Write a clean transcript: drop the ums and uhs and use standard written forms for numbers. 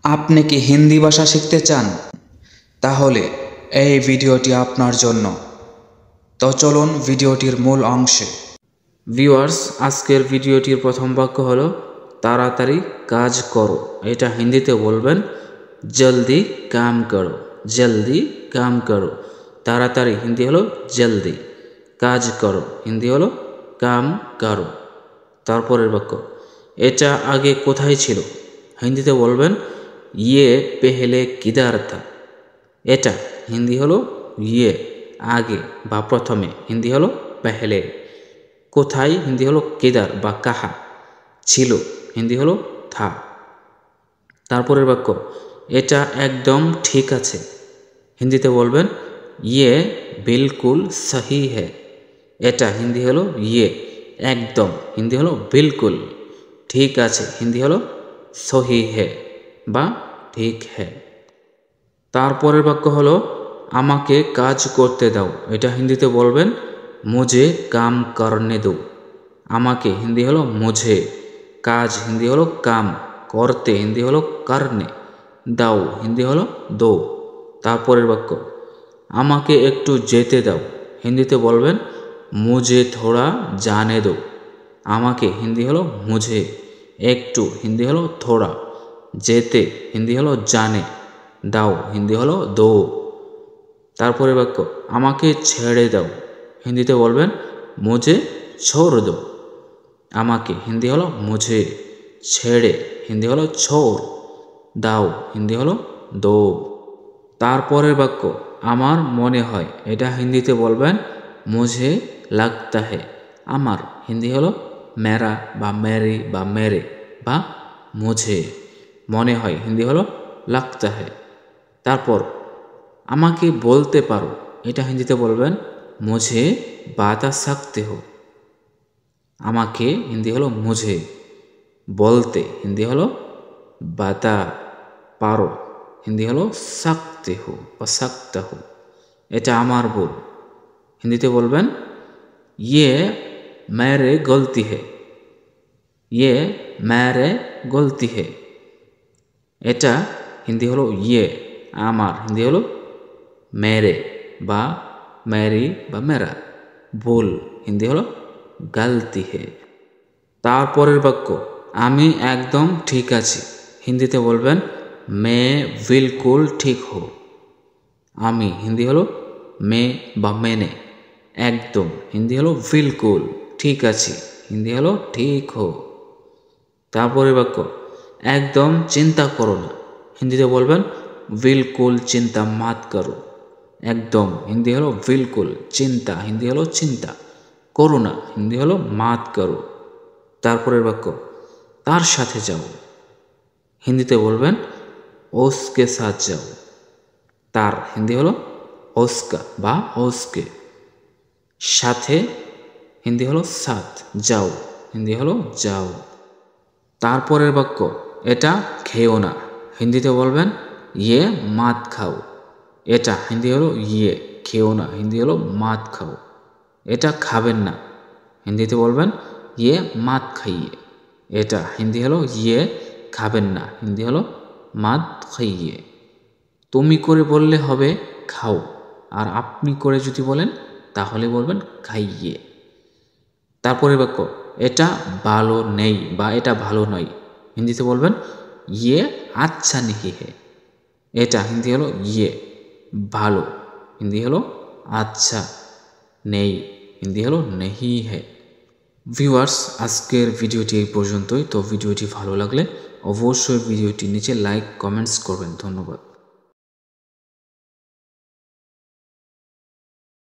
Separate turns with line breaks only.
আপনি কি হিন্দি ভাষা শিখতে চান? তাহলে এই ভিডিওটি আপনার জন্য। তো চলুন ভিডিওটির মূল অংশে। ভিউয়ার্স, আজকের ভিডিওটির প্রথম বাক্য হলো তাড়াতাড়ি কাজ করো। এটা হিন্দিতে বলবেন জলদি কাম করো। জলদি কাম করো। তাড়াতাড়ি হিন্দি হলো জলদি, কাজ করো হিন্দি হলো কাম করো। তারপরের বাক্য, এটা আগে কোথায় ছিল? হিন্দিতে বলবেন ইয়ে পেহলে কিদার থা। এটা হিন্দি হলো ইয়ে আগে বা প্রথমে, হিন্দি হলো পেহলে। কোথায় হিন্দি হলো কিদার বা কাহা। ছিল হিন্দি হলো থা। তারপরের বাক্য, এটা একদম ঠিক আছে। হিন্দিতে বলবেন ইয়ে বিলকুল সহি হ্যায়। এটা হিন্দি হলো ইয়ে একদম, হিন্দি হলো বিলকুল। ঠিক আছে হিন্দি হলো সহি হ্যায় বা ঠিক হ্যায়। তারপরের বাক্য হলো আমাকে কাজ করতে দাও। এটা হিন্দিতে বলবেন মুঝে কাম করনে দো। আমাকে হিন্দি হলো মুঝে, কাজ হিন্দি হলো কাম, করতে হিন্দি হলো করনে, দাও হিন্দি হলো দো। তারপরের বাক্য, আমাকে একটু যেতে দাও। হিন্দিতে বলবেন মুঝে থোড়া জানে দো। আমাকে হিন্দি হলো মুঝে, একটু হিন্দি হলো থোড়া, যেতে হিন্দি হলো জানে, দাও হিন্দি হলো দো। তারপরে বাক্য, আমাকে ছেড়ে দাও। হিন্দিতে বলবেন মুঝে ছোড় দো। আমাকে হিন্দি হলো মুঝে, ছেড়ে হিন্দি হলো ছোড়, দাও হিন্দি হলো দো। তারপরের বাক্য, আমার মনে হয়। এটা হিন্দিতে বলবেন মুঝে লাগতা হে। আমার হিন্দি হলো মেরা বা মেরি বা মেরে বা মুঝে। মনে হয় হিন্দি হলো লাগতা হে। তারপর আমাকে বলতে পারো। এটা হিন্দিতে বলবেন মুঝে বাতা সাকতে হো। আমাকে হিন্দি হলো মুঝে, বলতে হিন্দি হলো বাতা, পারো হিন্দি হলো সাকতে হো বা সাকতা হো। এটা আমার ভুল। হিন্দিতে বলবেন ইয়ে মেরে গলতি হে। ইয়ে মেরে গলতি হে। এটা হিন্দি হলো ইয়ে আমার, হিন্দি হলো মেরে বা মেরি বা মেরা। ভুল হিন্দি হলো গলতি হে। তারপরের বাক্য, আমি একদম ঠিক আছি। হিন্দিতে বলবেন মে বিলকুল ঠিক হো। আমি হিন্দি হলো মে বা মেনে, একদম হিন্দি হলো বিলকুল, ঠিক আছি হিন্দি হলো ঠিক হো। তারপরে বাক্য, একদম চিন্তা করো না। হিন্দিতে বলবেন বিলকুল চিন্তা মাত করো। একদম হিন্দি হলো বিলকুল, চিন্তা হিন্দি হলো চিন্তা, করো না হিন্দি হলো মাত করো। তারপরের বাক্য, তার সাথে যাও। হিন্দিতে বলবেন ওসকে সাথ যাও। তার হিন্দি হলো ওসকা বা ওসকে। সাথে হিন্দি হলো সাথ, যাও হিন্দি হলো যাও। তারপরের বাক্য, এটা খেও না। হিন্দিতে বলবেন ইয়ে মাত খাও। এটা হিন্দি হলো ইয়ে খেও না, হিন্দি হলো মাত খাও। এটা খাবেন না। হিন্দিতে বলবেন ইয়ে মাত খাইয়ে। এটা হিন্দি হলো ইয়ে খাবেন না, হিন্দি হলো মাত খাইয়ে। তুমি করে বললে হবে খাও, আর আপনি করে যদি বলেন তাহলে বলবেন খাইয়ে। তারপরে বাক্য, এটা ভালো নেই বা এটা ভালো নয়। হিন্দিতে বলবেন ইয়ে আচ্ছা নেহি হে। এটা হিন্দি হলো ইয়ে ভালো, হিন্দি হলো আচ্ছা, নেই হিন্দি হলো নেহি হে। ভিউয়ার্স, আজকের ভিডিওটি এই পর্যন্তই। তো ভিডিওটি ভালো লাগলে অবশ্যই ভিডিওটি নিচে লাইক কমেন্টস করবেন। ধন্যবাদ।